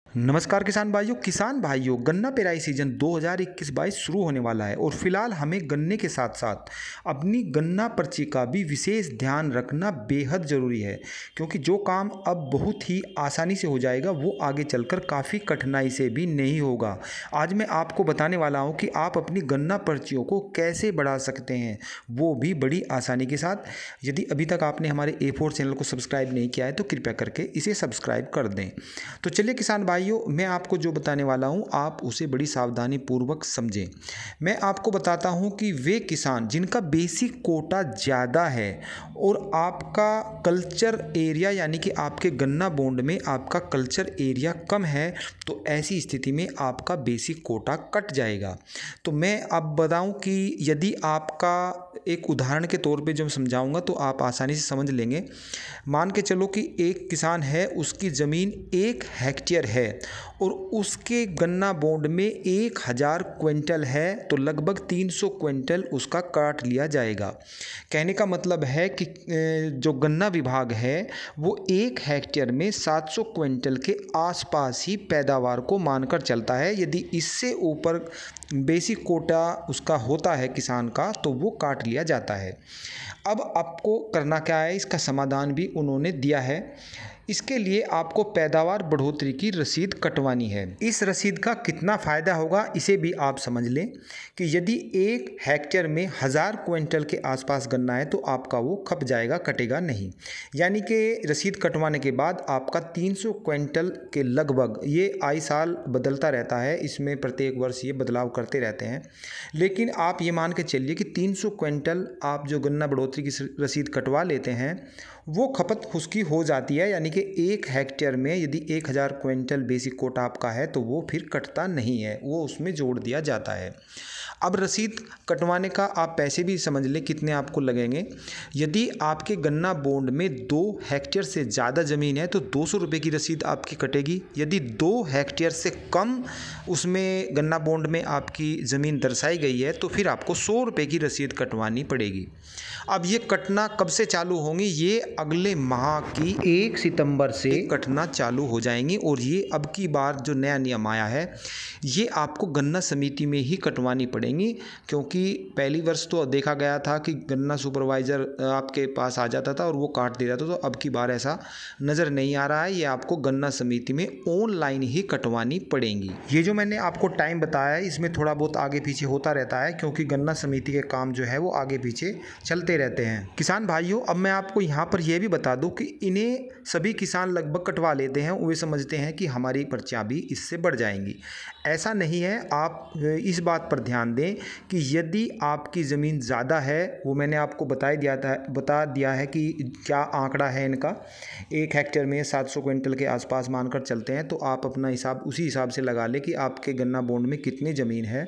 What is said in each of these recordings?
नमस्कार किसान भाइयों गन्ना पेराई सीजन 2021-22 शुरू होने वाला है और फिलहाल हमें गन्ने के साथ साथ अपनी गन्ना पर्ची का भी विशेष ध्यान रखना बेहद ज़रूरी है, क्योंकि जो काम अब बहुत ही आसानी से हो जाएगा वो आगे चलकर काफ़ी कठिनाई से भी नहीं होगा। आज मैं आपको बताने वाला हूँ कि आप अपनी गन्ना पर्चियों को कैसे बढ़ा सकते हैं, वो भी बड़ी आसानी के साथ। यदि अभी तक आपने हमारे A4 चैनल को सब्सक्राइब नहीं किया है तो कृपया करके इसे सब्सक्राइब कर दें। तो चलिए किसान भाइयों, मैं आपको जो बताने वाला हूं आप उसे बड़ी सावधानी पूर्वक समझें। मैं आपको बताता हूं कि वे किसान जिनका बेसिक कोटा ज़्यादा है और आपका कल्चर एरिया यानी कि आपके गन्ना बॉन्ड में आपका कल्चर एरिया कम है, तो ऐसी स्थिति में आपका बेसिक कोटा कट जाएगा। तो मैं अब बताऊं कि यदि आपका एक उदाहरण के तौर पे जो समझाऊंगा तो आप आसानी से समझ लेंगे। मान के चलो कि एक किसान है, उसकी ज़मीन 1 हेक्टेयर है और उसके गन्ना बॉन्ड में 1000 क्विंटल है, तो लगभग 300 क्विंटल उसका काट लिया जाएगा। कहने का मतलब है कि जो गन्ना विभाग है वो 1 हेक्टेयर में 700 क्विंटल के आसपास ही पैदावार को मानकर चलता है। यदि इससे ऊपर बेसिक कोटा उसका होता है किसान का, तो वो काट लिया जाता है। अब आपको करना क्या है, इसका समाधान भी उन्होंने दिया है। इसके लिए आपको पैदावार बढ़ोतरी की रसीद कटवानी है। इस रसीद का कितना फ़ायदा होगा इसे भी आप समझ लें कि यदि 1 हेक्टेयर में 1000 क्विंटल के आसपास गन्ना है तो आपका वो खप जाएगा, कटेगा नहीं। यानी कि रसीद कटवाने के बाद आपका 300 क्विंटल के लगभग, ये आए साल बदलता रहता है, इसमें प्रत्येक वर्ष ये बदलाव करते रहते हैं, लेकिन आप ये मान के चलिए कि 300 क्विंटल आप जो गन्ना बढ़ोतरी की रसीद कटवा लेते हैं वो खपत उसकी हो जाती है। यानी कि 1 हेक्टेयर में यदि 1000 क्विंटल बेसिक कोटा आपका है तो वो फिर कटता नहीं है, वो उसमें जोड़ दिया जाता है। अब रसीद कटवाने का आप पैसे भी समझ लें कितने आपको लगेंगे। यदि आपके गन्ना बॉन्ड में 2 हेक्टेयर से ज़्यादा ज़मीन है तो 200 रुपये की रसीद आपकी कटेगी। यदि 2 हेक्टेयर से कम उसमें गन्ना बॉन्ड में आपकी ज़मीन दर्शाई गई है तो फिर आपको 100 रुपये की रसीद कटवानी पड़ेगी। अब ये कटना कब से चालू होंगी, ये अगले माह की 1 सितंबर से कटना चालू हो जाएंगी। और ये अब की बार जो नया नियम आया है ये आपको गन्ना समिति में ही कटवानी पड़ेंगी, क्योंकि पहली वर्ष तो देखा गया था कि गन्ना सुपरवाइज़र आपके पास आ जाता था और वो काट देता था, तो अब की बार ऐसा नज़र नहीं आ रहा है। ये आपको गन्ना समिति में ऑनलाइन ही कटवानी पड़ेंगी। ये जो मैंने आपको टाइम बताया है इसमें थोड़ा बहुत आगे पीछे होता रहता है, क्योंकि गन्ना समिति के काम जो है वो आगे पीछे चलते रहते हैं। किसान भाइयों, अब मैं आपको यहाँ पर यह भी बता दूं कि इन्हें सभी किसान लगभग कटवा लेते हैं, वे समझते हैं कि हमारी पर्चियाँ भी इससे बढ़ जाएंगी। ऐसा नहीं है। आप इस बात पर ध्यान दें कि यदि आपकी ज़मीन ज़्यादा है, वो मैंने आपको बता दिया है कि क्या आंकड़ा है इनका। 1 हेक्टेयर में 700 क्विंटल के आसपास मानकर चलते हैं, तो आप अपना हिसाब उसी हिसाब से लगा लें कि आपके गन्ना बॉन्ड में कितनी ज़मीन है।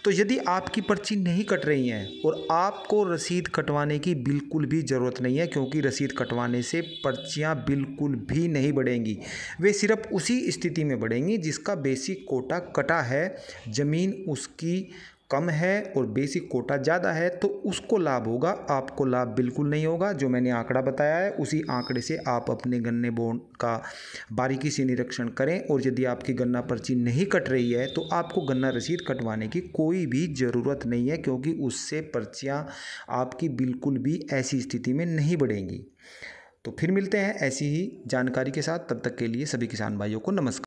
तो यदि आपकी पर्ची नहीं कट रही है और आपको रसीद कटवाने की बिल्कुल भी ज़रूरत नहीं है, क्योंकि रसीद कटवाने से पर्चियाँ बिल्कुल भी नहीं बढ़ेंगी। वे सिर्फ उसी स्थिति में बढ़ेंगी जिसका बेसिक कोटा कटा है, ज़मीन उसकी कम है और बेसिक कोटा ज़्यादा है, तो उसको लाभ होगा, आपको लाभ बिल्कुल नहीं होगा। जो मैंने आंकड़ा बताया है उसी आंकड़े से आप अपने गन्ने बॉन्ड का बारीकी से निरीक्षण करें, और यदि आपकी गन्ना पर्ची नहीं कट रही है तो आपको गन्ना रसीद कटवाने की कोई भी ज़रूरत नहीं है, क्योंकि उससे पर्चियाँ आपकी बिल्कुल भी ऐसी स्थिति में नहीं बढ़ेंगी। तो फिर मिलते हैं ऐसी ही जानकारी के साथ, तब तक के लिए सभी किसान भाइयों को नमस्कार।